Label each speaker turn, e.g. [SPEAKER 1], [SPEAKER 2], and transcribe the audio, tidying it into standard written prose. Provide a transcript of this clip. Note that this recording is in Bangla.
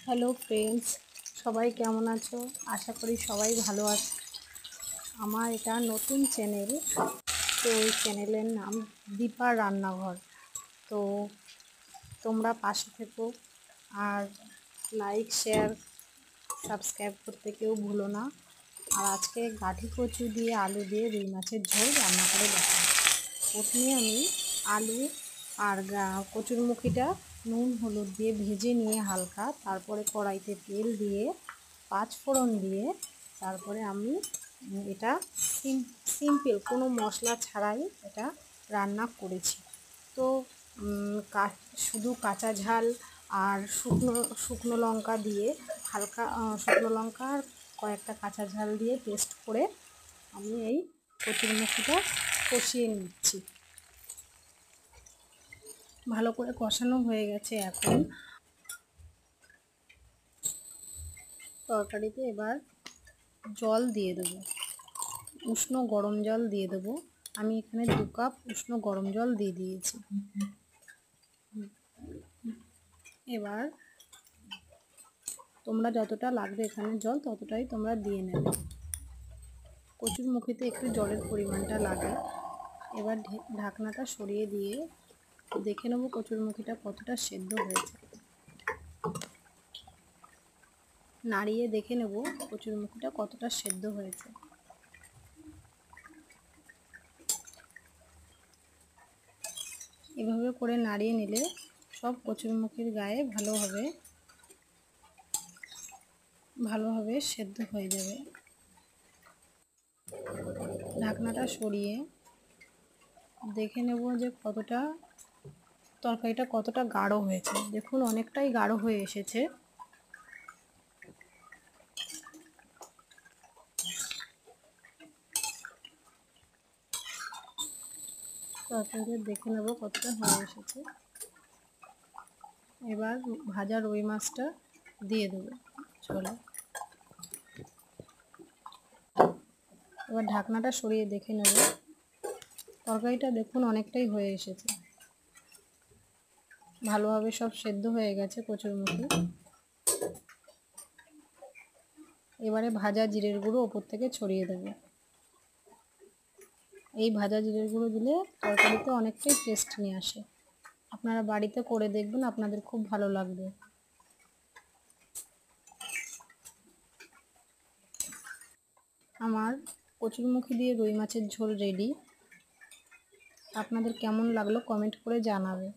[SPEAKER 1] হ্যালো ফ্রেন্ডস, সবাই কেমন আছো? আশা করি সবাই ভালো আছে। আমার এটা নতুন চ্যানেল, তো এই চ্যানেলের নাম দীপার রান্নাঘর। তো তোমরা পাশে থেকো আর লাইক শেয়ার সাবস্ক্রাইব করতে কেউ ভুলো না। আর আজকে গাঠি কচু দিয়ে আলু দিয়ে রুই মাছের ঝোল রান্না করে দেখাবো। প্রথমে আমি আলু আর কচুরমুখিটা নুন হলুদ দিয়ে ভেজে নিয়ে হালকা, তারপরে কড়াইতে তেল দিয়ে পাঁচফোড়ন দিয়ে তারপরে আমি এটা সিম্পল কোনো মশলা ছাড়াই এটা রান্না করেছি। তো শুধু কাঁচা ঝাল আর শুকনো লঙ্কা দিয়ে হালকা শুকনো লঙ্কা আর কয়েকটা কাঁচা ঝাল দিয়ে পেস্ট করে আমি এই কচুরমুখিটা কষিয়ে নিচ্ছি। ভালো করে কষানো হয়ে গেছে। এখন তরকারিতে এবার জল দিয়ে দেবো, উষ্ণ গরম জল দিয়ে দেবো। আমি এখানে 2 কাপ উষ্ণ গরম জল দিয়ে দিয়েছি। এবার তোমরা যতটা লাগবে এখানে জল ততটাই তোমরা দিয়ে নেবে। কচুরমুখিতে একটু জলের পরিমাণটা লাগে। এবার ঢাকনাটা সরিয়ে দিয়ে দেখে নেবো কচুরমুখিটা কতটা সেদ্ধ হয়েছে। নাড়িয়ে দেখে নেব কচুরমুখিটা কতটা সেদ্ধ হয়েছে। এভাবে করে নাড়িয়ে নিলে সব কচুরমুখির গায়ে ভালোভাবে সেদ্ধ হয়ে যাবে। ঢাকনাটা সরিয়ে দেখে নেব যে তরকারিটা কতটা গাঢ় হয়েছে। দেখুন অনেকটাই গাঢ় হয়ে এসেছে। তরকারিটা দেখে নেব কতটা হয়ে এসেছে। এবার ভাজা রুই মাছটা দিয়ে দেবো ঝোলে। এবার ঢাকনাটা সরিয়ে দেখে নেব তরকারিটা দেখুন অনেকটাই হয়ে এসেছে। ভালোভাবে সব সেদ্ধ হয়ে গেছে কচুরমুখি। এবারে ভাজা জিরের গুঁড়ো ওপর থেকে ছড়িয়ে দেব। এই ভাজা জিরের গুঁড়ো দিলে তরকারিতে অনেকটাই টেস্ট নিয়ে আসে। আপনারা বাড়িতে করে দেখবেন, আপনাদের খুব ভালো লাগবে। আমার কচুরমুখি দিয়ে রুই মাছের ঝোল রেডি। আপনাদের কেমন লাগলো কমেন্ট করে জানাবে।